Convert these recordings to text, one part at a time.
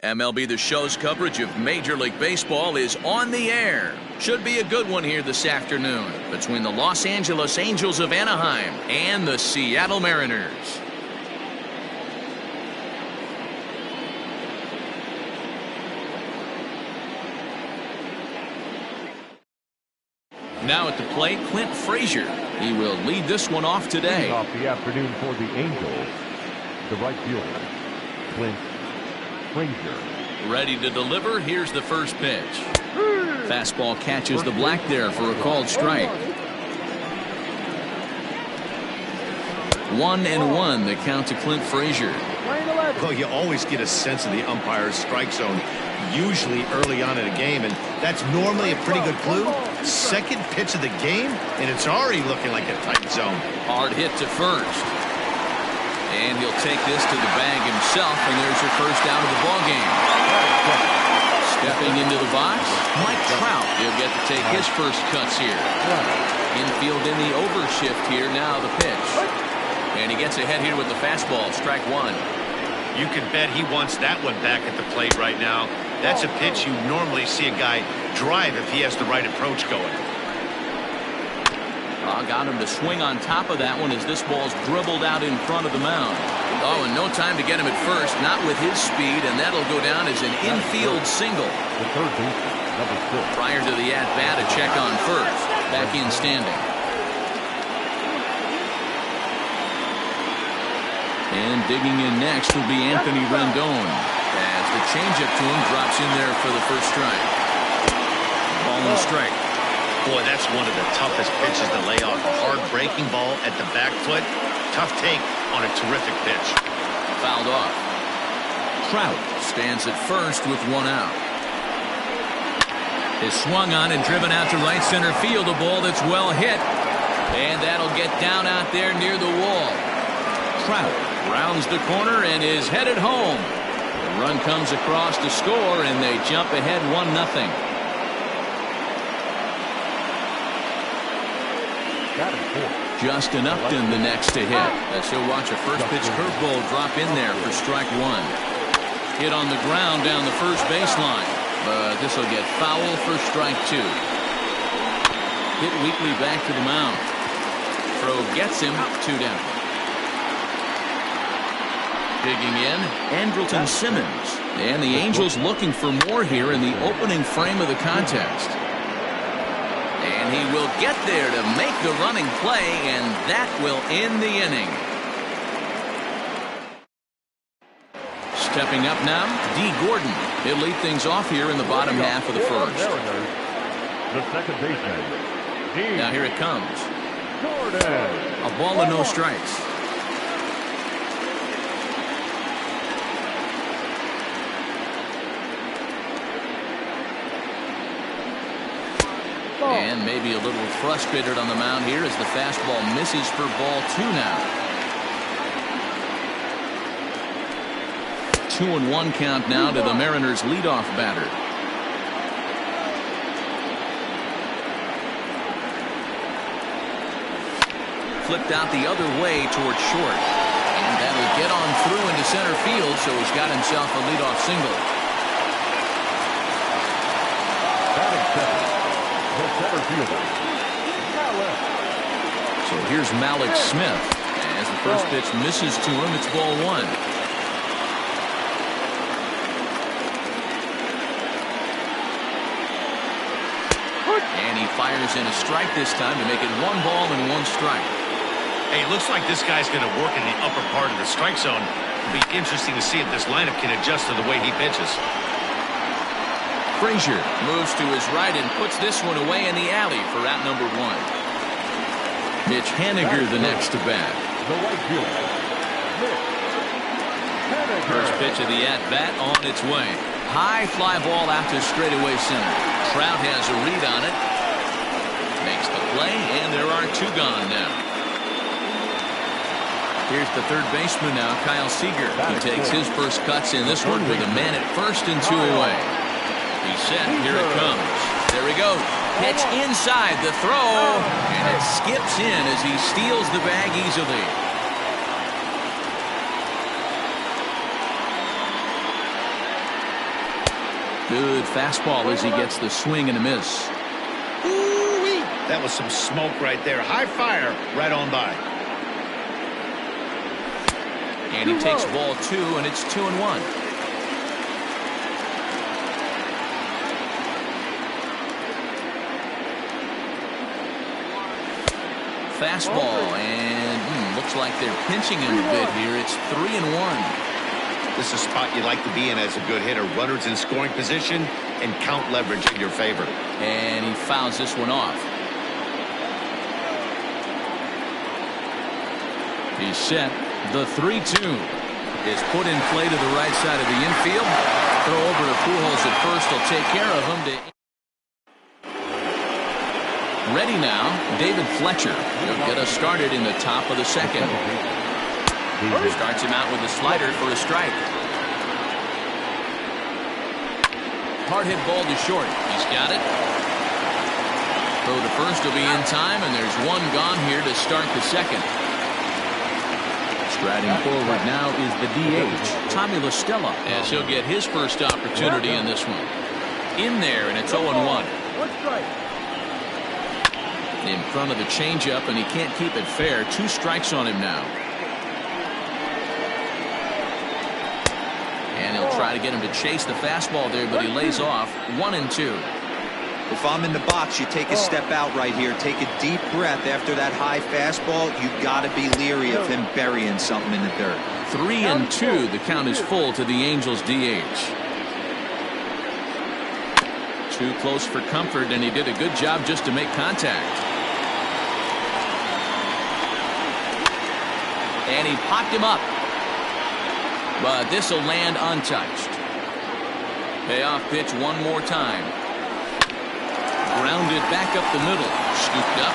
MLB The Show's coverage of Major League Baseball is on the air. Should be a good one here this afternoon between the Los Angeles Angels of Anaheim and the Seattle Mariners. Now at the plate, Clint Frazier. He will lead this one off today. Off the afternoon for the Angels, the right fielder, Clint Frazier. Ready to deliver. Here's the first pitch. Fastball catches the black there for a called strike. 1-1 the count to Clint Frazier. Well, you always get a sense of the umpire's strike zone, usually early on in a game, and that's normally a pretty good clue. Second pitch of the game, and it's already looking like a tight zone. Hard hit to first. And he'll take this to the bag himself, and there's your first out of the ballgame. Stepping into the box, Mike Trout. He'll get to take his first cuts here. Infield in the overshift here, now the pitch. And he gets ahead here with the fastball, strike one. You can bet he wants that one back at the plate right now. That's a pitch you normally see a guy drive if he has the right approach going. Got him to swing on top of that one as this ball's dribbled out in front of the mound. Oh, and no time to get him at first, not with his speed, and that'll go down as an infield single. The third baseman, number 6. Prior to the at-bat, a check on first. Back in standing. And digging in next will be Anthony Rendon. As the changeup to him drops in there for the first strike. Ball and strike. Boy, that's one of the toughest pitches to lay off. A hard breaking ball at the back foot. Tough take on a terrific pitch. Fouled off. Trout stands at first with one out. Is swung on and driven out to right center field. A ball that's well hit. And that'll get down out there near the wall. Trout rounds the corner and is headed home. The run comes across to score, and they jump ahead 1-0. Justin Upton the next to hit, as he'll watch a first pitch curveball drop in there for strike one. Hit on the ground down the first baseline, but this will get foul for strike two. Hit weakly back to the mound. Throw gets him, 2 down. Digging in, Andrelton Simmons, and the Angels looking for more here in the opening frame of the contest. And he will get there to make the running play, and that will end the inning. Stepping up now, D. Gordon. He'll lead things off here in the bottom half of the first. The second baseman. Now here it comes. Gordon. A ball and no strikes. And maybe a little frustrated on the mound here as the fastball misses for ball 2 now. 2-1 count now to the Mariners leadoff batter. Flipped out the other way towards short. And that'll get on through into center field, so he's got himself a leadoff single. Batting second. Center fielder. So here's Malik Smith. As the first pitch misses to him, it's ball 1. And he fires in a strike this time to make it 1 ball and 1 strike. Hey, it looks like this guy's going to work in the upper part of the strike zone. It'll be interesting to see if this lineup can adjust to the way he pitches. Frazier moves to his right and puts this one away in the alley for out number 1. Mitch Haniger the next to bat. The right fielder, Mitch Haniger. First pitch of the at-bat on its way. High fly ball out to straightaway center. Trout has a read on it. Makes the play, and there are 2 gone now. Here's the third baseman now, Kyle Seager. He takes his first cuts in this one with a man at first and 2 away. He's set. Here it comes. There we go. Pitch inside the throw, and it skips in as he steals the bag easily. Good fastball as he gets the swing and a miss. Ooh-wee. That was some smoke right there. High fire right on by. And he takes ball 2, and it's 2-1. Fastball, and looks like they're pinching him a bit here. It's 3-1. This is a spot you like to be in as a good hitter. Runners in scoring position and count leverage in your favor. And he fouls this one off. He's set. The 3-2 is put in play to the right side of the infield. Throw over to Pujols at first. Will take care of him. Ready now, David Fletcher. He'll get us started in the top of the second. Starts him out with a slider for a strike. Hard hit ball to short. He's got it. Throw to first will be in time, and there's one gone here to start the second. Striding forward now is the DH, Tommy La Stella, as he'll get his first opportunity in this one. In there, and it's 0-1. In front of the changeup, and he can't keep it fair. 2 strikes on him now. And he'll try to get him to chase the fastball there, but he lays off. 1-2. If I'm in the box, you take a step out right here. Take a deep breath after that high fastball. You've got to be leery of him burying something in the dirt. 3-2. The count is full to the Angels DH. Too close for comfort, and he did a good job just to make contact. And he popped him up. But this will land untouched. Payoff pitch one more time. Grounded back up the middle. Scooped up.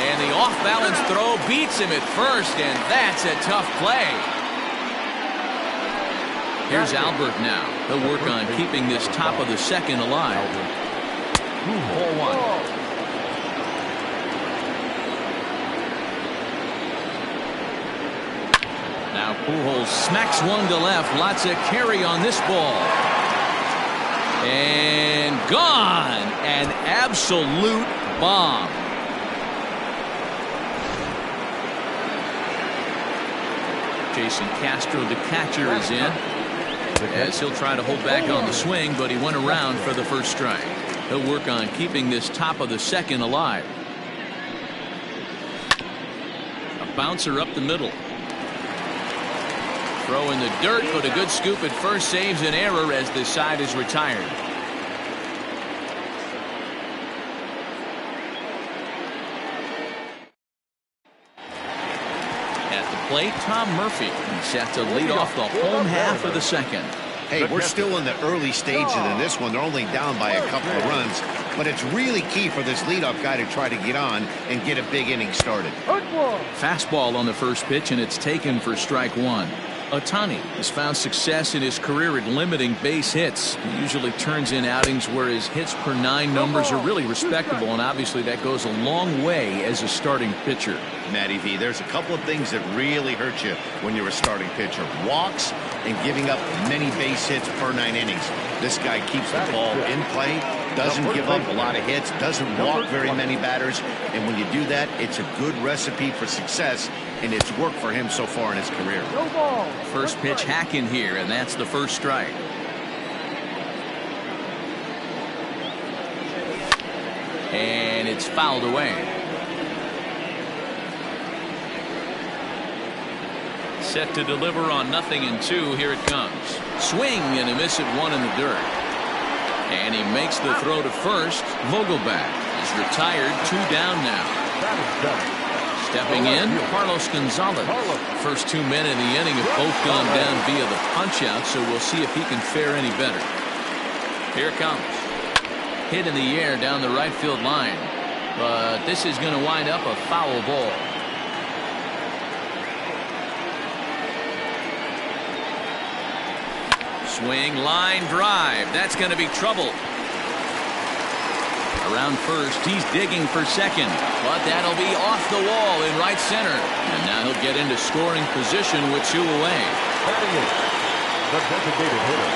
And the off-balance throw beats him at first, and that's a tough play. Here's Albert now. He'll work on keeping this top of the second alive. 4-1. Now Pujols smacks one to left. Lots of carry on this ball. And gone. An absolute bomb. Jason Castro, the catcher, is in. As he'll try to hold back on the swing, but he went around for the first strike. He'll work on keeping this top of the second alive. A bouncer up the middle. Throw in the dirt, but a good scoop at first saves an error as the side is retired. At the plate, Tom Murphy. He's set to lead off the home half of the second. Hey, we're still in the early stages in this one. They're only down by a couple of runs, but it's really key for this leadoff guy to try to get on and get a big inning started. Fastball on the first pitch, and it's taken for strike 1. Ohtani has found success in his career at limiting base hits. He usually turns in outings where his hits per 9 numbers are really respectable, and obviously that goes a long way as a starting pitcher. Matty V, there's a couple of things that really hurt you when you're a starting pitcher. Walks and giving up many base hits per 9 innings. This guy keeps the ball in play, doesn't give up a lot of hits, doesn't walk very many batters, and when you do that, it's a good recipe for success, and it's worked for him so far in his career. First pitch hack in here, and that's the first strike. And it's fouled away. Set to deliver on 0-2. Here it comes. Swing and a miss at 1 in the dirt. And he makes the throw to first. Vogelbach is retired. 2 down now. Stepping in, Carlos Gonzalez. First 2 men in the inning have both gone down via the punch-out, so we'll see if he can fare any better. Here it comes. Hit in the air down the right field line. But this is going to wind up a foul ball. Swing, line drive. That's going to be trouble. Around first, he's digging for second, but that'll be off the wall in right center. And now he'll get into scoring position with 2 away. The designated hitter,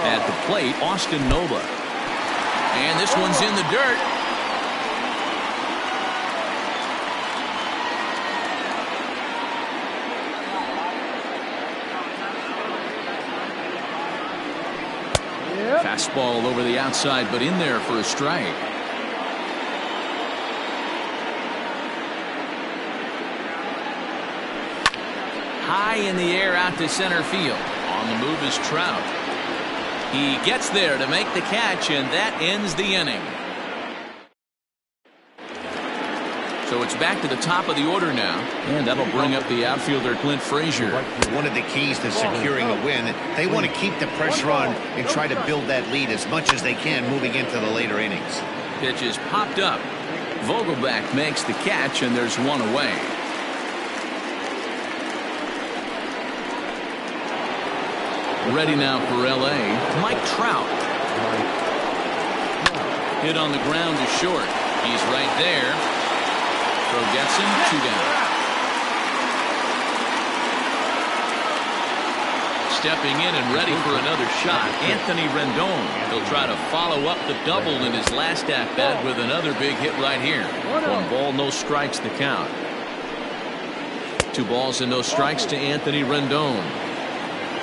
At the plate, Austin Nola. And this one's in the dirt. Fastball over the outside, but in there for a strike. High in the air out to center field. On the move is Trout. He gets there to make the catch, and that ends the inning. So it's back to the top of the order now, and that'll bring up the outfielder Clint Frazier. One of the keys to securing a win, they want to keep the pressure on and try to build that lead as much as they can moving into the later innings. Pitch is popped up. Vogelbach makes the catch, and there's one away. Ready now for L.A., Mike Trout. Hit on the ground to short. He's right there. Throw gets him, 2 down. Stepping in and ready for another shot, Anthony Rendon. He'll try to follow up the double in his last at-bat with another big hit right here. 1 ball, no strikes the count. 2 balls and no strikes to Anthony Rendon.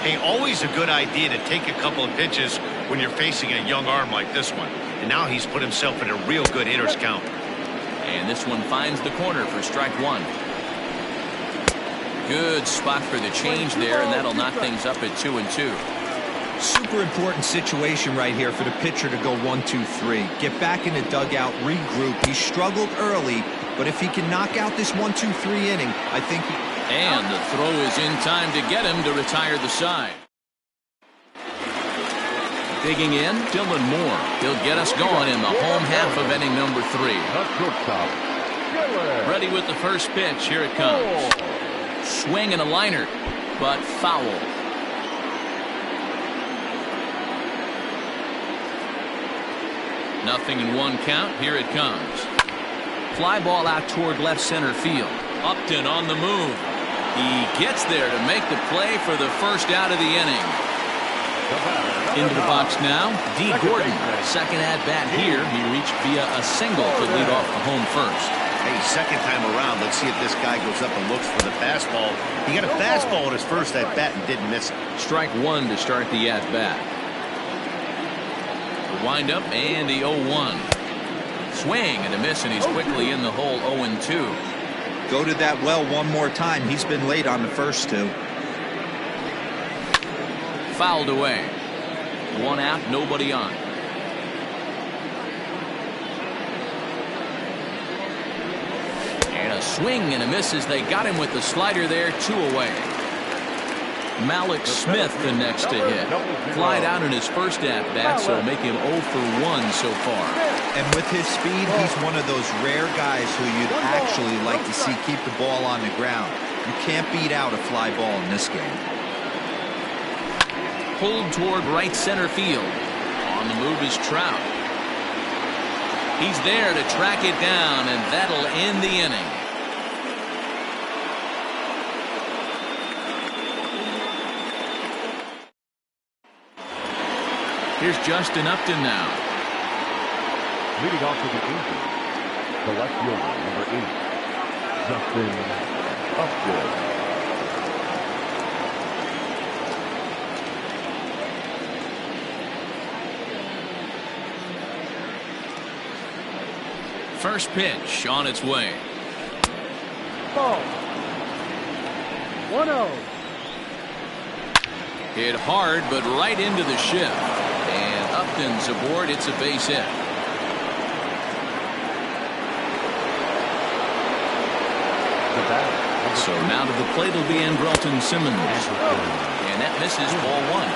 Hey, always a good idea to take a couple of pitches when you're facing a young arm like this one. And now he's put himself in a real good hitter's count. And this one finds the corner for strike 1. Good spot for the change there, and that'll knock things up at 2-2. Super important situation right here for the pitcher to go 1-2-3. Get back in the dugout, regroup. He struggled early, but if he can knock out this 1-2-3 inning, I think he... And the throw is in time to get him to retire the side. Digging in, Dylan Moore. He'll get us going in the home half of inning number 3. Ready with the first pitch. Here it comes. Swing and a liner, but foul. Nothing in 1 count. Here it comes. Fly ball out toward left center field. Upton on the move. He gets there to make the play for the first out of the inning. Into the box now, D. Gordon. Second at bat here. He reached via a single to lead off the home first. Hey, second time around, let's see if this guy goes up and looks for the fastball. He got a fastball at his first at bat and didn't miss it. Strike 1 to start the at bat. The wind up and the 0-1. Swing and a miss, and he's quickly in the hole. 0-2. Go to that well one more time. He's been late on the first 2. Fouled away. 1 out, nobody on. And a swing and a miss as they got him with the slider there. 2 away. Malik Smith the next to hit. Flied out in his first at bat, so make him 0 for 1 so far. And with his speed, he's one of those rare guys who you'd actually like to see keep the ball on the ground. You can't beat out a fly ball in this game. Pulled toward right center field. On the move is Trout. He's there to track it down, and that'll end the inning. Here's Justin Upton now. Leading off with the Angels, the left fielder, number 8, Justin Upton. First pitch on its way. Ball. 1-0. Hit hard, but right into the shift. And Upton's aboard. It's a base hit. So now to the plate will be Andrelton Simmons. And that misses, ball 1.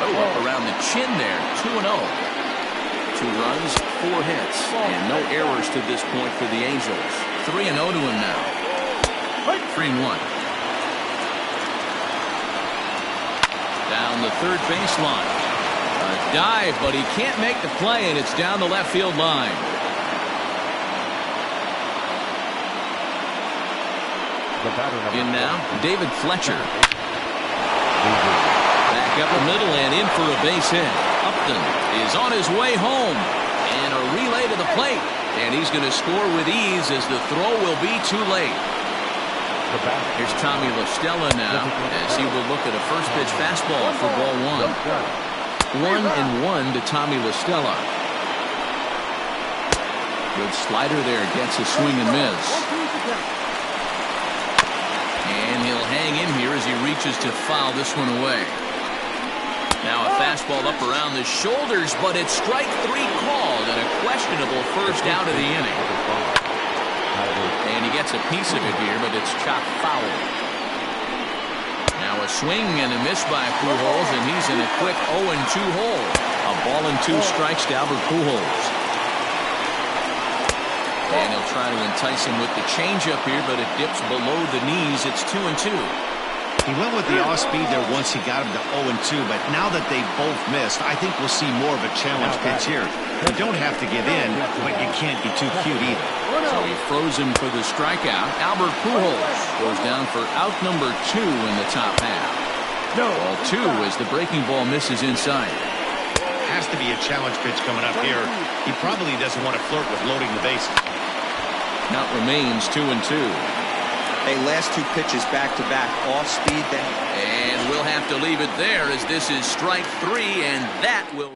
Oh, up around the chin there. 2-0. 2 runs, 4 hits, and no errors to this point for the Angels. 3-0 to him now. 3-1. Down the third baseline. A dive, but he can't make the play, and it's down the left field line. The batter number In now, David Fletcher. David. Back up the middle and in for a base hit. Upton is on his way home. And a relay to the plate. And he's going to score with ease as the throw will be too late. The batter. Here's Tommy La Stella now as he will look at a first pitch fastball for ball one. 1-1 to Tommy La Stella. Good slider there, gets a swing and miss. And he'll hang in here as he reaches to foul this one away. Now a fastball up around the shoulders, but it's strike three called and a questionable first out of the inning. And he gets a piece of it here, but it's chopped foul. Now a swing and a miss by Pujols, and he's in a quick 0-2 hole. A ball and 2 strikes to Albert Pujols. And he'll try to entice him with the changeup here, but it dips below the knees. It's 2-2. He went with the off-speed there once he got him to 0-2, but now that they both missed, I think we'll see more of a challenge pitch here. You don't have to give in, but you can't be too cute either. So he froze him for the strikeout. Albert Pujols goes down for out number 2 in the top half. Ball 2 as the breaking ball misses inside. Has to be a challenge pitch coming up here. He probably doesn't want to flirt with loading the bases. Count remains 2-2. Hey, last 2 pitches back-to-back, off speed then. And we'll have to leave it there as this is strike 3, and that will.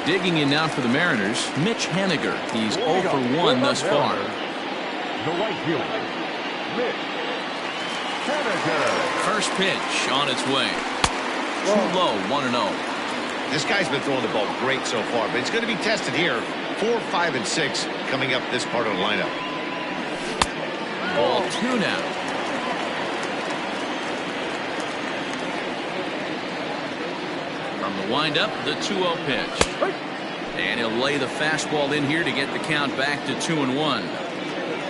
Digging in now for the Mariners, Mitch Haniger. He's 0 for 1 thus far. The right fielder, Mitch Haniger. First pitch on its way. Too low, 1-0. This guy's been throwing the ball great so far, but it's going to be tested here. 4, 5, and 6 coming up this part of the lineup. Ball 2 now. From the windup, the 2-0 pitch. And he'll lay the fastball in here to get the count back to 2-1.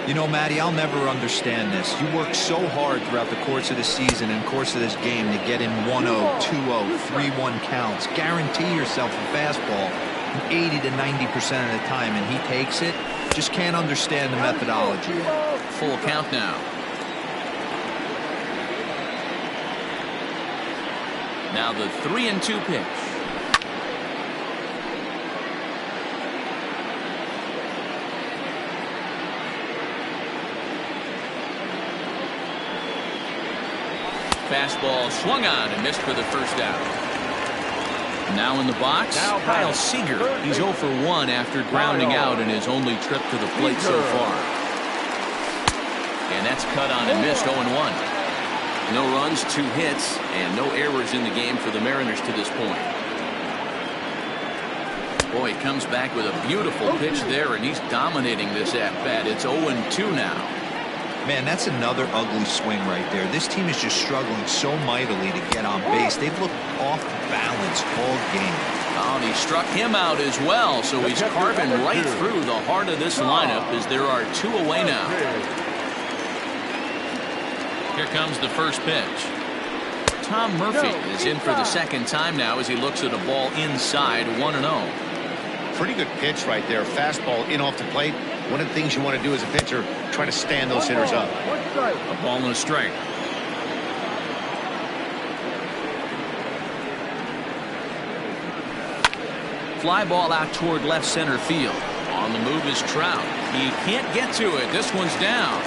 You know, Matty, I'll never understand this. You work so hard throughout the course of the season and course of this game to get in 1-0, 2-0, 3-1 counts. Guarantee yourself a fastball 80 to 90% of the time, and he takes it. Just can't understand the methodology. Full count now. Now the 3-2 pitch. Fastball swung on and missed for the first out. Now in the box, Kyle Seager. He's 0 for 1 after grounding out in his only trip to the plate so far. And that's cut on and missed 0-1. No runs, 2 hits, and no errors in the game for the Mariners to this point. Boy, he comes back with a beautiful pitch there, and he's dominating this at-bat. It's 0-2 now. Man, that's another ugly swing right there. This team is just struggling so mightily to get on base. They've looked off balance all game. Oh, and he struck him out as well, so he's carving right through the heart of this lineup as there are 2 away now. Here comes the first pitch. Tom Murphy is in for the second time now as he looks at a ball inside 1-0. Pretty good pitch right there. Fastball in off the plate. One of the things you want to do as a pitcher, try to stand those hitters up. A ball and a strike. Fly ball out toward left center field. On the move is Trout. He can't get to it. This one's down.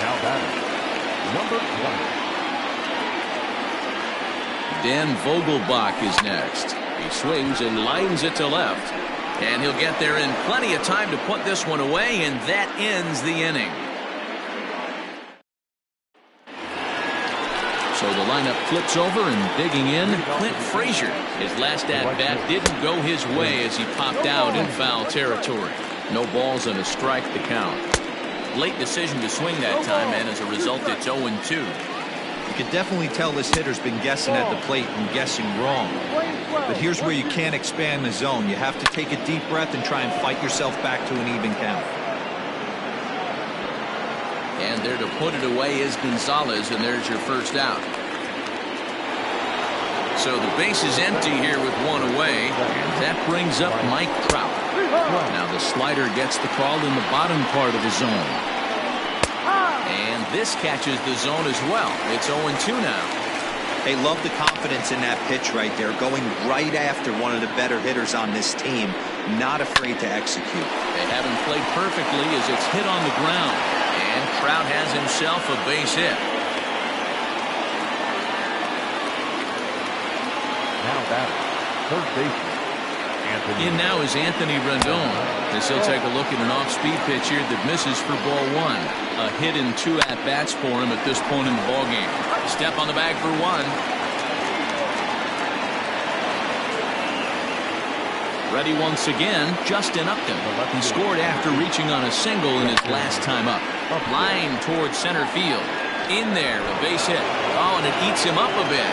Now batting, number 1. Dan Vogelbach is next. He swings and lines it to left. And he'll get there in plenty of time to put this one away, and that ends the inning. So the lineup flips over, and digging in, Clint Frazier. His last at-bat didn't go his way as he popped out in foul territory. No balls and a strike to count. Late decision to swing that time, and as a result, it's 0-2. You can definitely tell this hitter's been guessing at the plate and guessing wrong. But here's where you can't expand the zone. You have to take a deep breath and try and fight yourself back to an even count. And there to put it away is Gonzalez, and there's your first out. So the base is empty here with one away. That brings up Mike Trout. Now the slider gets the call in the bottom part of the zone. And this catches the zone as well. It's 0-2 now. They love the confidence in that pitch right there, going right after one of the better hitters on this team, not afraid to execute. They haven't played perfectly as it's hit on the ground. And Trout has himself a base hit. Now batter, third baseman, Anthony. In now is Anthony Rendon, as he'll take a look at an off-speed pitch here that misses for ball one. A hit in 2 at-bats for him at this point in the ballgame. Step on the bag for 1. Ready once again, Justin Upton. He scored after reaching on a single in his last time up. Line towards center field. In there, a base hit. Oh, and it eats him up a bit.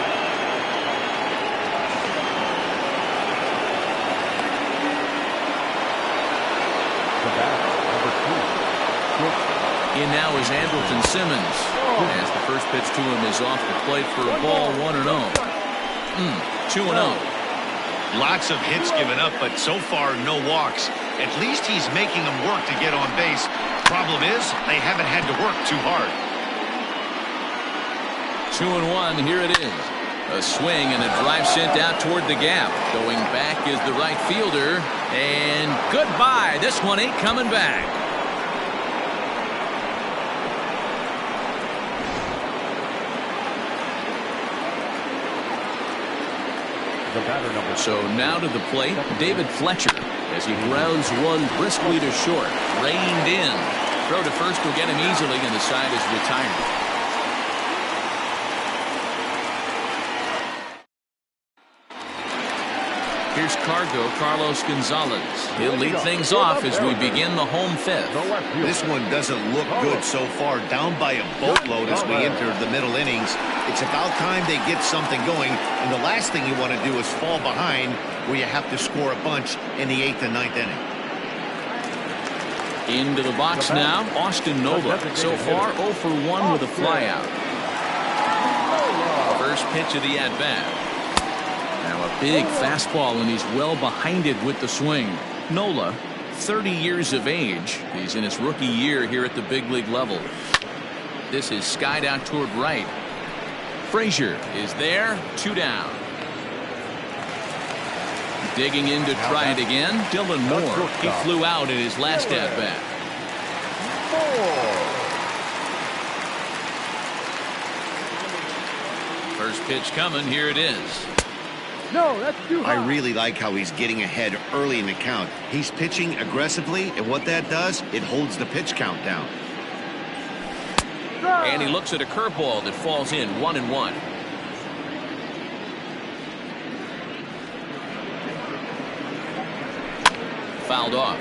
In now is Andrelton Simmons. As the first pitch to him is off the plate for a ball, 1-0. 2-0. Lots of hits given up, but so far no walks. At least he's making them work to get on base. Problem is, they haven't had to work too hard. 2-1, here it is. A swing and a drive sent out toward the gap. Going back is the right fielder. And goodbye. This one ain't coming back. So now to the plate, David Fletcher, as he grounds one briskly to short. Reined in. Throw to first will get him easily, and the side is retired. Here's Carlos Gonzalez. He'll lead things off as we begin the home fifth. This one doesn't look good so far. Down by a boatload as we enter the middle innings. It's about time they get something going. And the last thing you want to do is fall behind where you have to score a bunch in the 8th and 9th inning. Into the box now, Austin Nola. So far 0 for 1 with a flyout. First pitch of the at-bat. Now a big fastball, and he's well behind it with the swing. Nola, 30 years of age. He's in his rookie year here at the big league level. This is skied out toward right. Frazier is there, 2 down. Digging in to try it again, Dylan Moore. He flew out in his last at-bat. First pitch coming, here it is. No, that's too high. I really like how he's getting ahead early in the count. He's pitching aggressively, and what that does, it holds the pitch count down. And he looks at a curveball that falls in, 1-1. Fouled off.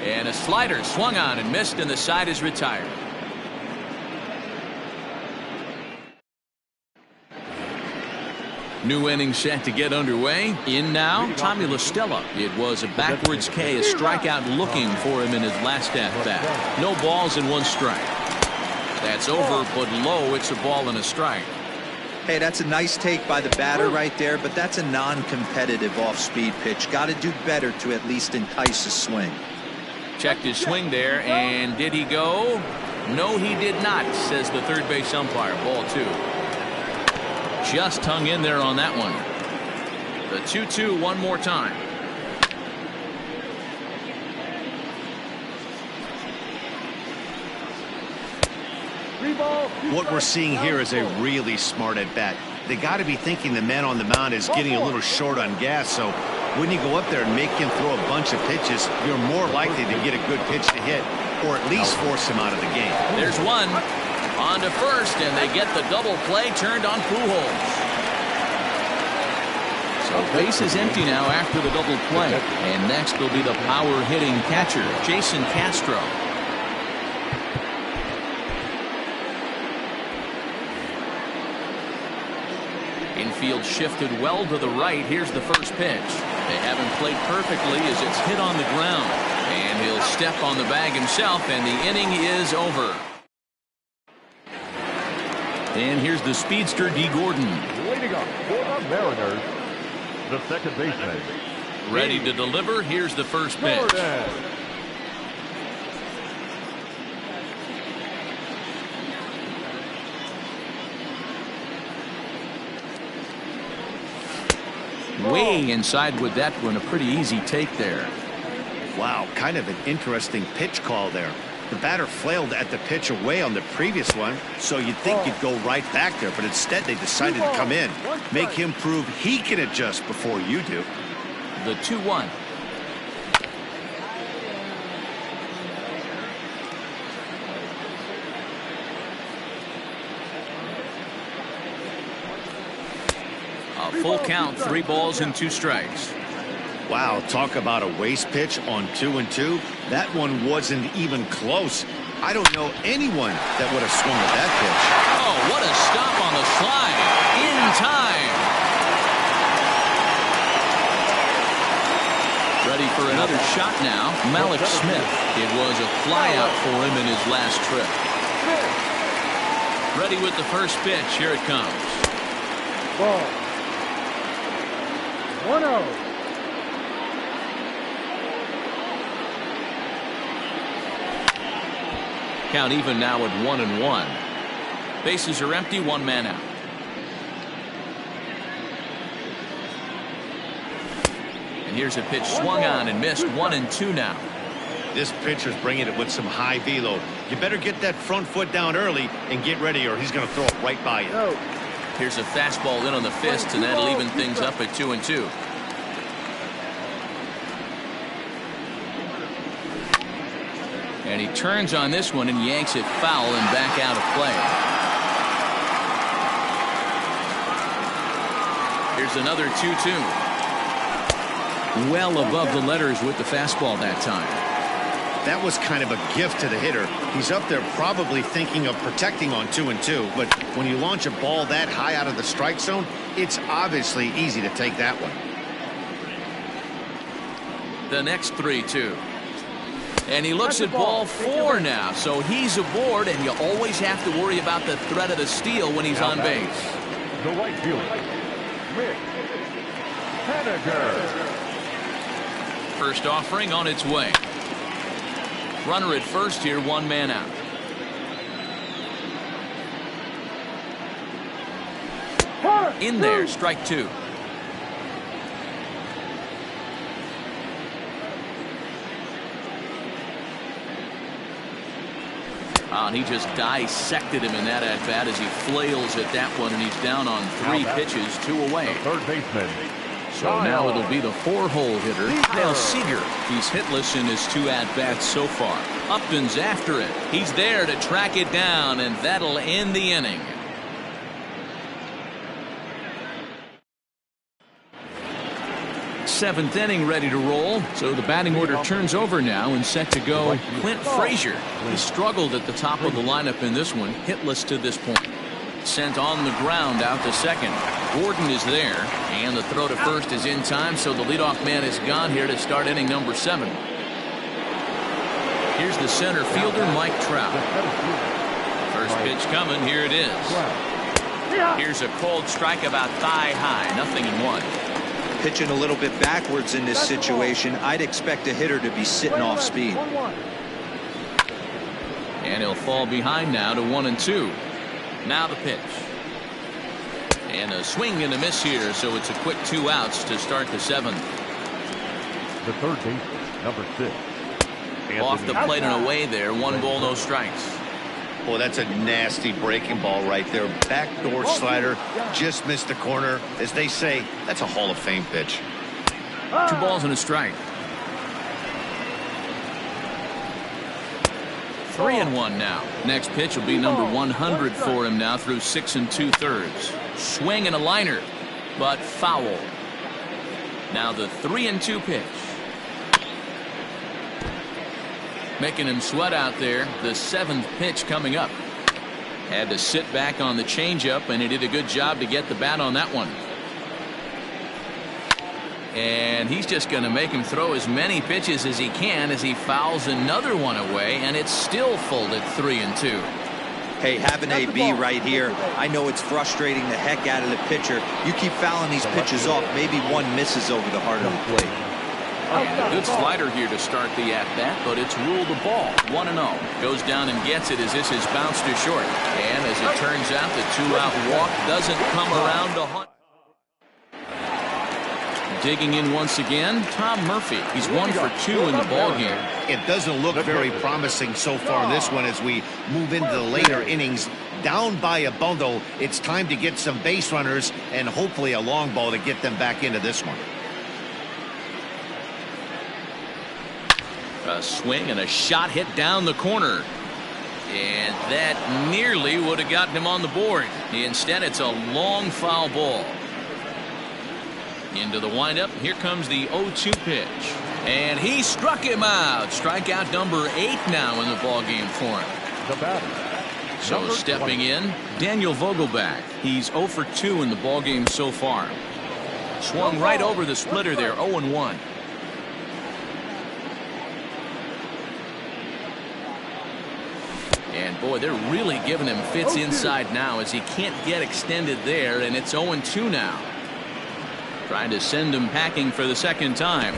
And a slider swung on and missed, and the side is retired. New inning set to get underway. In now, Tommy La Stella. It was a backwards K, a strikeout looking for him in his last at-bat. No balls and 1 strike. That's over, but low. It's a ball and a strike. Hey, that's a nice take by the batter right there, but that's a non-competitive off-speed pitch. Got to do better to at least entice a swing. Checked his swing there, and did he go? No, he did not, says the third base umpire. Ball 2. Just hung in there on that one. The 2-2 one more time. What we're seeing here is a really smart at-bat. They got to be thinking the man on the mound is getting a little short on gas, so when you go up there and make him throw a bunch of pitches, you're more likely to get a good pitch to hit, or at least force him out of the game. There's one. On to first, and they get the double play turned on Pujols. So base is empty now after the double play. And next will be the power-hitting catcher, Jason Castro. Infield shifted well to the right. Here's the first pitch. They haven't played perfectly as it's hit on the ground. And he'll step on the bag himself, and the inning is over. And here's the speedster, Dee Gordon. Leading up for the Mariners, the second baseman. Ready to deliver. Here's the first pitch. Gordon. Way inside with that one. A pretty easy take there. Wow, kind of an interesting pitch call there. The batter flailed at the pitch away on the previous one, so you'd think you'd go right back there, but instead they decided to come in. Make him prove he can adjust before you do. The 2-1. A full count, 3 balls and 2 strikes. Wow, talk about a waste pitch on 2-2. That one wasn't even close. I don't know anyone that would have swung at that pitch. Oh, what a stop on the slide. In time. Ready for another shot now. Malik Smith. It was a flyout for him in his last trip. Ready with the first pitch. Here it comes. Ball. 1-0. Count even now at 1-1. Bases are empty, 1 man out. And here's a pitch swung on and missed. 1-2 now. This pitcher's bringing it with some high velo. You better get that front foot down early and get ready, or he's going to throw it right by you. No. Here's a fastball in on the fist, and that'll even things up at 2-2. And he turns on this one and yanks it foul and back out of play. Here's another 2-2. Well above the letters with the fastball that time. That was kind of a gift to the hitter. He's up there probably thinking of protecting on 2-2, but when you launch a ball that high out of the strike zone, it's obviously easy to take that one. The next 3-2. And he looks at ball 4 now, so he's aboard, and you always have to worry about the threat of the steal when he's on base. The right fielder, Mitch Haniger. First offering on its way. Runner at first here, 1 man out. In there, strike 2. And he just dissected him in that at-bat as he flails at that one, and he's down on 3 pitches, 2 away. Third baseman. So now it'll be the 4-hole hitter, Kyle Seager. He's hitless in his 2 at-bats so far. Upton's after it. He's there to track it down, and that'll end the inning. Seventh inning ready to roll. So the batting order turns over now and set to go. Clint Frazier. He struggled at the top of the lineup in this one. Hitless to this point. Sent on the ground out to second. Gordon is there. And the throw to first is in time. So the leadoff man is gone here to start inning number 7. Here's the center fielder, Mike Trout. First pitch coming. Here it is. Here's a cold strike about thigh high. 0-1. Pitching a little bit backwards in this situation. I'd expect a hitter to be sitting off speed. And he'll fall behind now to 1-2. Now the pitch. And a swing and a miss here, so it's a quick 2 outs to start the 7th. The third baseman, number 6. Off the plate and away there. 1 ball, no strikes. Boy, that's a nasty breaking ball right there. Backdoor slider, just missed the corner. As they say, that's a Hall of Fame pitch. 2 balls and a strike. 3-1 now. Next pitch will be number 100 for him now through 6 2/3. Swing and a liner, but foul. Now the 3-2 pitch. Making him sweat out there. The 7th pitch coming up. Had to sit back on the changeup, and he did a good job to get the bat on that one. And he's just going to make him throw as many pitches as he can as he fouls another one away, and it's still full at 3-2. Hey, have an AB right here. I know it's frustrating the heck out of the pitcher. You keep fouling these pitches off, maybe one misses over the heart of the plate. And a good slider here to start the at-bat, but it's ruled a ball. 1-0. Goes down and gets it as this is bounced to short. And as it turns out, the two-out walk doesn't come around to hunt. Digging in once again, Tom Murphy. He's 1 for 2 in the ballgame. It doesn't look very promising so far in this one as we move into the later innings. Down by a bundle, it's time to get some base runners and hopefully a long ball to get them back into this one. A swing and a shot hit down the corner. And that nearly would have gotten him on the board. Instead, it's a long foul ball. Into the windup. Here comes the 0-2 pitch. And he struck him out. Strikeout number 8 now in the ballgame for him. The batter. So stepping in, Daniel Vogelbach. He's 0 for 2 in the ballgame so far. Swung right over the splitter there, 0-1. And boy, they're really giving him fits inside now as he can't get extended there, and it's 0-2 now. Trying to send him packing for the second time.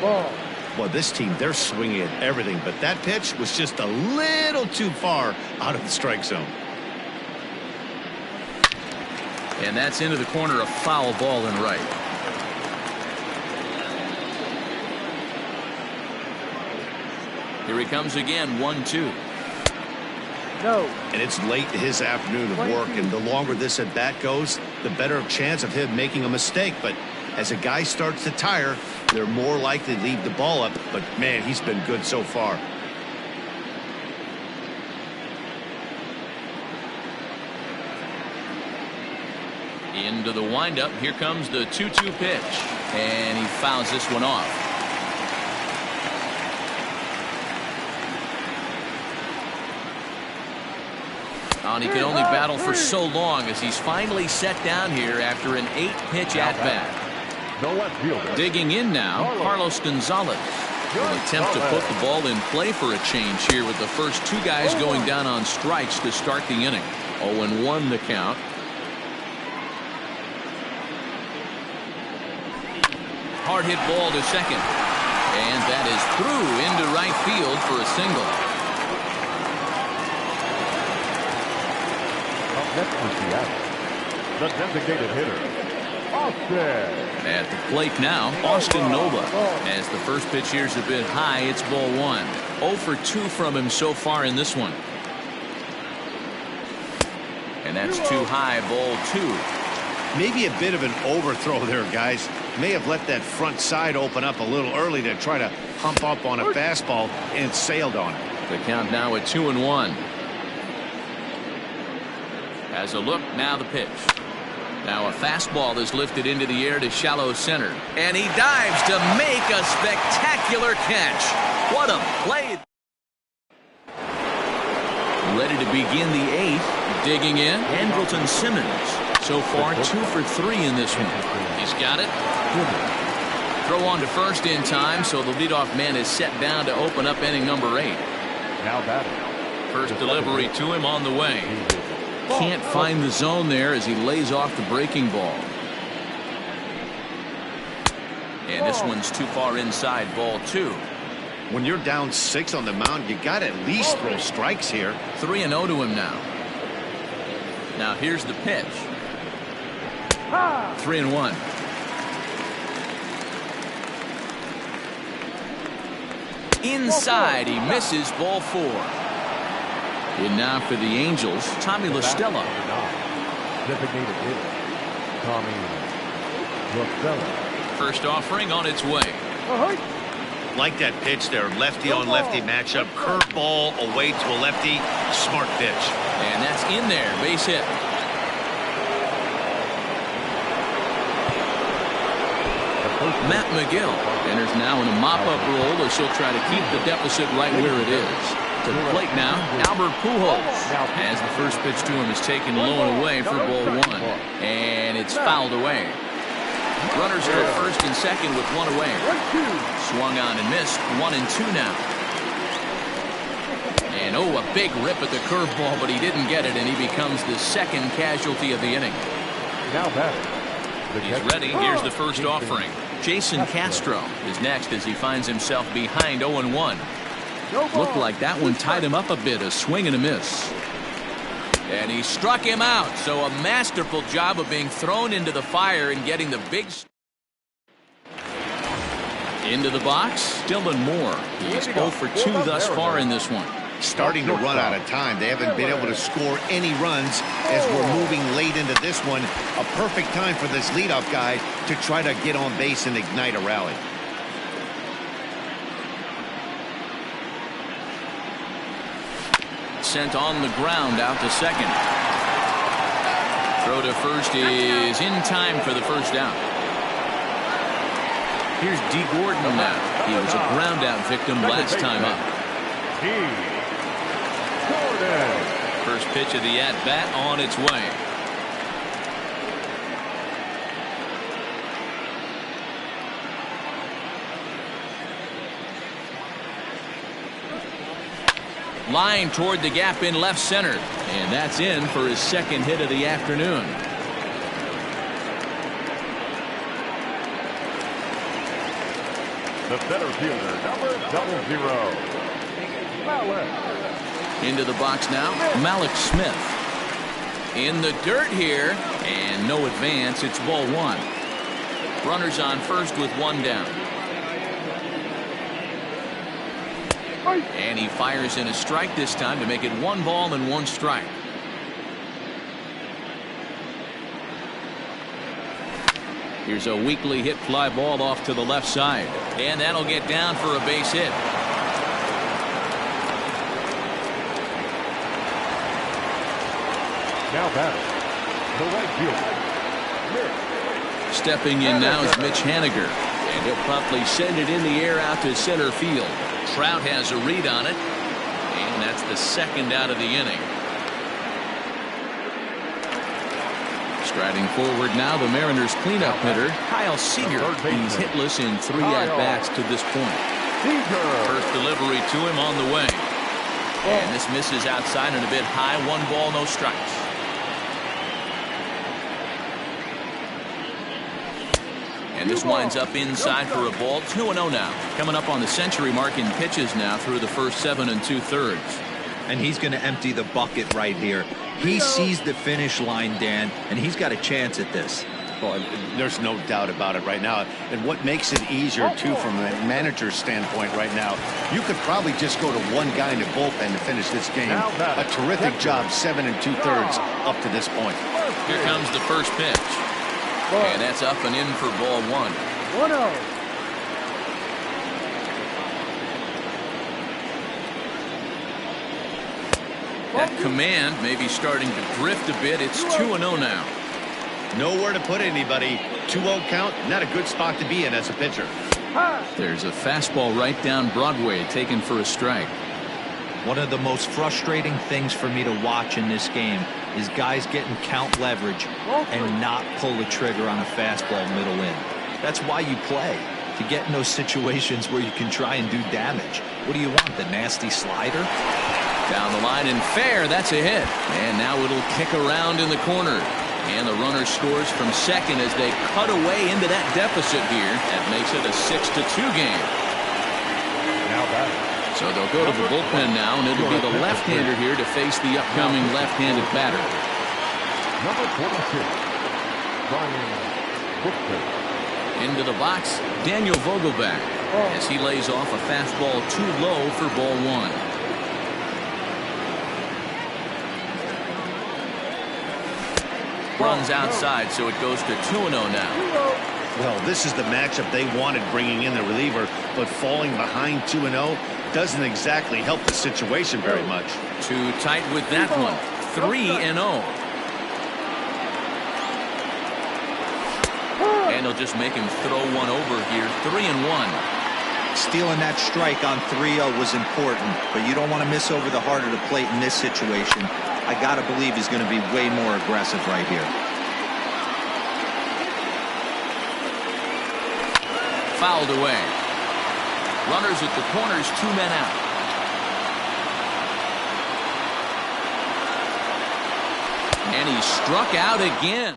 Well, this team, they're swinging at everything, but that pitch was just a little too far out of the strike zone. And that's into the corner, a foul ball and right. Here he comes again, 1-2. No. And it's late in his afternoon of work, and the longer this at bat goes, the better chance of him making a mistake. But as a guy starts to tire, they're more likely to leave the ball up. But man, he's been good so far. Into the windup. Here comes the 2-2 pitch, and he fouls this one off. And he can only battle for so long as he's finally set down here after an 8-pitch at-bat. The left fielder. Digging in now, Carlos Gonzalez will attempt to put the ball in play for a change here with the first 2 guys going down on strikes to start the inning. 0-1 the count. Hard hit ball to second. And that is through into right field for a single. Next for Seattle, the designated hitter, Austin. At the plate now, Austin Nova. As the first pitch here's a bit high, it's ball 1. 0 for 2 from him so far in this one. And that's too high, ball 2. Maybe a bit of an overthrow there, guys. May have let that front side open up a little early to try to hump up on a fastball, and it sailed on it. The count now at 2-1. As a look, now the pitch. Now a fastball is lifted into the air to shallow center. And he dives to make a spectacular catch. What a play. Ready to begin the 8th. Digging in, Andrelton Simmons. So far, 2 for 3 in this one. He's got it. Throw on to first in time, so the leadoff man is set down to open up inning number 8. Now batting. First delivery to him on the way. Can't find the zone there as he lays off the breaking ball. And this one's too far inside, ball 2. When you're down 6 on the mound, you got to at least throw strikes here. 3-0 to him now. Now here's the pitch. 3-1. Inside, he misses, ball 4. And now for the Angels, Tommy La Stella. Designated hitter, Tommy La Stella. First offering on its way. Like that pitch there, lefty on lefty matchup, curveball away to a lefty, smart pitch. And that's in there, base hit. Matt McGill enters now in a mop-up role as he'll try to keep the deficit right where it is. To the plate now, Albert Pujols. As the first pitch to him is taken low and away for ball 1. And it's fouled away. Runners are at first and second with one away. Swung on and missed. 1-2 now. And oh, a big rip at the curveball, but he didn't get it, and he becomes the second casualty of the inning. Now batting. He's ready. Here's the first offering. Jason Castro is next as he finds himself behind 0-1. Looked like that one tied him up a bit. A swing and a miss. And he struck him out. So a masterful job of being thrown into the fire and getting the big. Into the box, Dylan Moore. He's 0 for 2 thus far in this one. Starting to run out of time. They haven't been able to score any runs as we're moving late into this one. A perfect time for this leadoff guy to try to get on base and ignite a rally. Sent on the ground out to second. Throw to first is in time for the first out. Here's D. Gordon now. He was a ground out victim last time up. First pitch of the at-bat on its way. Line toward the gap in left center. And that's in for his second hit of the afternoon. The center fielder, number 00. Into the box now, Malik Smith. In the dirt here, and no advance. It's ball one. Runners on first with one down. And he fires in a strike this time to make it 1 ball and 1 strike. Here's a weakly hit fly ball off to the left side. And that'll get down for a base hit. Now batting, the right fielder. Stepping in now is Mitch Haniger. And he'll promptly send it in the air out to center field. Trout has a read on it. And that's the second out of the inning. Striding forward now, the Mariners cleanup hitter, Kyle Seager. He's hitless in 3 at-bats to this point. First delivery to him on the way. And this misses outside and a bit high. 1 ball, no strikes. And this winds up inside for a ball. 2-0 now. Coming up on the century mark in pitches now through the first 7 2/3. And he's going to empty the bucket right here. He sees the finish line, Dan, and he's got a chance at this. Well, there's no doubt about it right now. And what makes it easier, too, from a manager's standpoint right now, you could probably just go to one guy in the bullpen to finish this game. A terrific job, 7 2/3 up to this point. Here comes the first pitch. And that's up and in for ball 1. 1-0. That command may be starting to drift a bit. It's 2-0 now. Nowhere to put anybody. 2-0 count, not a good spot to be in as a pitcher. There's a fastball right down Broadway taken for a strike. One of the most frustrating things for me to watch in this game is guys getting count leverage and not pull the trigger on a fastball middle in. That's why you play, to get in those situations where you can try and do damage. What do you want, the nasty slider? Down the line and fair. That's a hit. And now it'll kick around in the corner. And the runner scores from second as they cut away into that deficit here. That makes it a 6-2 game. Now batting. So they'll go to the bullpen now, and it'll be the left-hander here to face the upcoming left-handed batter. Number 46, Brian Woodford. Into the box, Daniel Vogelbach, as he lays off a fastball too low for ball 1. Runs outside, so it goes to 2-0 now. Well, this is the matchup they wanted, bringing in the reliever, but falling behind 2-0 doesn't exactly help the situation very much. Too tight with that one. 3-0. And they'll just make him throw one over here. 3-1. Stealing that strike on 3-0 was important, but you don't want to miss over the heart of the plate in this situation. I got to believe he's going to be way more aggressive right here. fouled away. Runners at the corners, 2 men out. And he struck out again.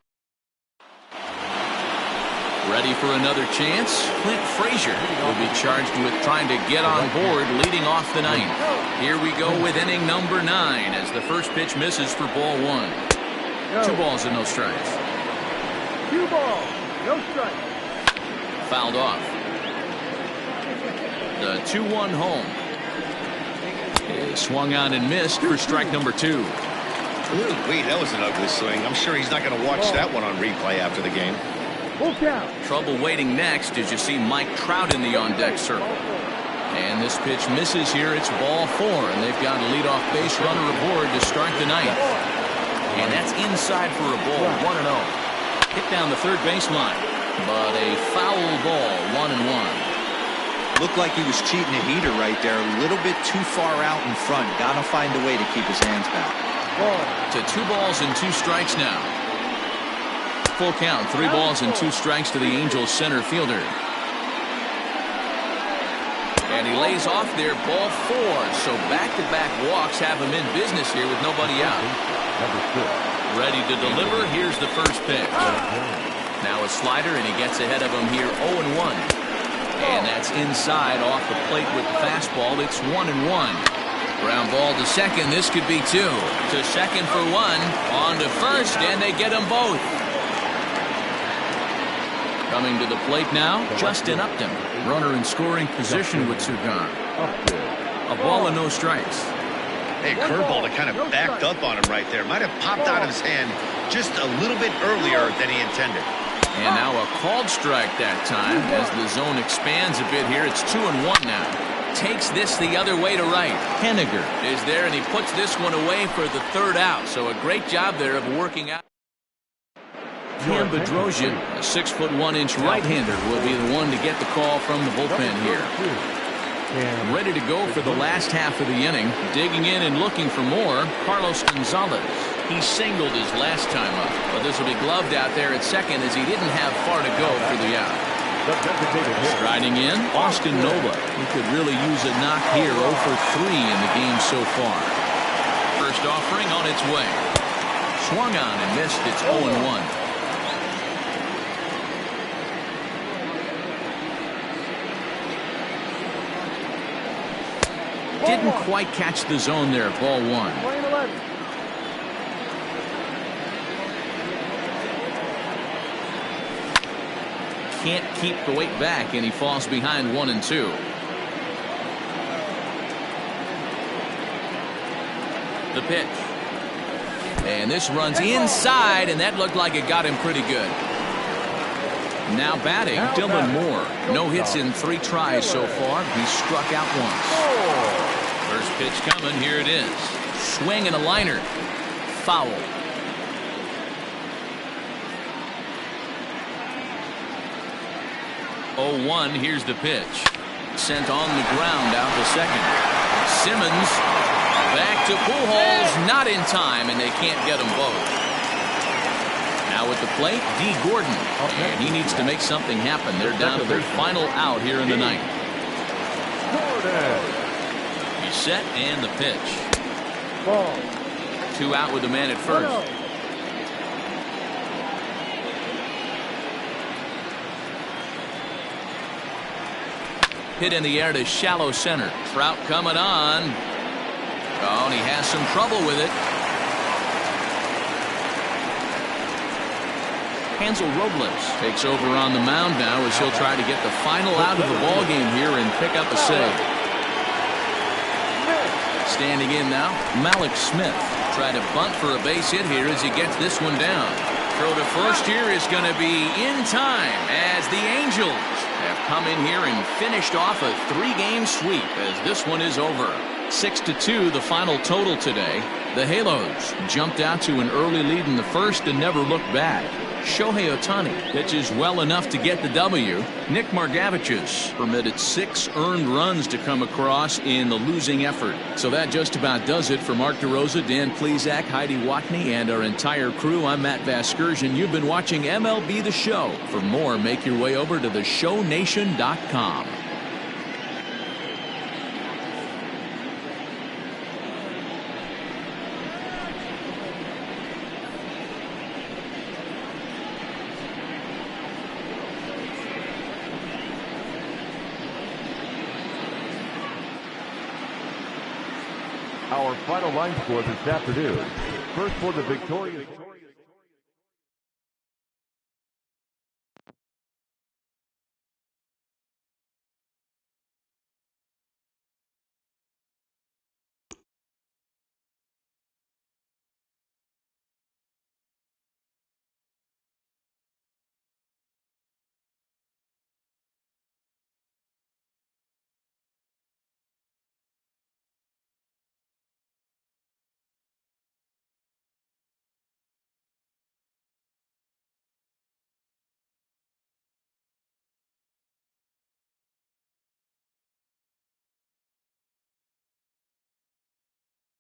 Ready for another chance? Clint Frazier will be charged with trying to get on board leading off the ninth. Here we go with inning number 9 as the first pitch misses for ball 1. 2 balls and no strikes. 2 balls, no strikes. Fouled off. The 2-1 home is swung on and missed for strike number 2. Wait, that was an ugly swing. I'm sure he's not going to watch that one on replay after the game. Full count. Trouble waiting next as you see Mike Trout in the on-deck circle. And this pitch misses here. It's ball 4, and they've got a leadoff base runner aboard to start the ninth. And that's inside for a ball, 1-0. Hit down the third baseline, but a foul ball, 1-1. Looked like he was cheating a heater right there. A little bit too far out in front. Got to find a way to keep his hands back. To 2 balls and 2 strikes now. Full count, 3 balls and 2 strikes to the Angels center fielder. And he lays off there, ball 4. So back-to-back walks have him in business here with nobody out. Ready to deliver. Here's the first pitch. Now a slider, and he gets ahead of him here, 0-1. And that's inside off the plate with the fastball. It's 1-1. Ground ball to second. This could be 2. To second for 1. On to first, and they get them both. Coming to the plate now, Justin Upton. Runner in scoring position with 2 gone. A ball and no strikes. Hey, curveball that kind of backed up on him right there. Might have popped out of his hand just a little bit earlier than he intended. And now a called strike that time as the zone expands a bit here. It's 2-1 now. Takes this the other way to right. Henniger is there, and he puts this one away for the 3rd out. So a great job there of working out. Cam Bedrosian, a 6'1" right-hander, will be the one to get the call from the bullpen here. Ready to go for the last half of the inning. Digging in and looking for more, Carlos Gonzalez. He singled his last time up, but this will be gloved out there at second as he didn't have far to go for the out. Striding in, Austin Nova. He could really use a knock here, 0 for 3 in the game so far. First offering on its way. Swung on and missed. It's 0-1. Didn't quite catch the zone there, ball 1. Can't keep the weight back, and he falls behind 1 and 2. The pitch. And this runs inside, and that looked like it got him pretty good. Now batting, Dylan Moore. No hits in 3 tries so far. He struck out once. First pitch coming. Here it is. Swing and a liner. Foul. 0-1. Here's the pitch. Sent on the ground out to second. Simmons back to Pujols. Not in time, and they can't get them both. Now at the plate, D. Gordon. And he needs to make something happen. They're down to their final out here in the ninth. He's set, and the pitch. Ball. 2 out with the man at first. Hit in the air to shallow center. Trout coming on. Oh, and he has some trouble with it. Hansel Robles takes over on the mound now as he'll try to get the final out of the ball game here and pick up a save. Standing in now, Malik Smith. Try to bunt for a base hit here as he gets this one down. Throw to first here is going to be in time as the Angels have come in here and finished off a 3-game sweep as this one is over. 6-2 the final total today. The Halos jumped out to an early lead in the first and never looked back. Shohei Ohtani pitches well enough to get the W. Nick Margevicius permitted 6 earned runs to come across in the losing effort. So that just about does it for Mark DeRosa, Dan Plesac, Heidi Watney, and our entire crew. I'm Matt Vasgersian. You've been watching MLB The Show. For more, make your way over to theshownation.com. Our final line score this afternoon. First for the Victoria.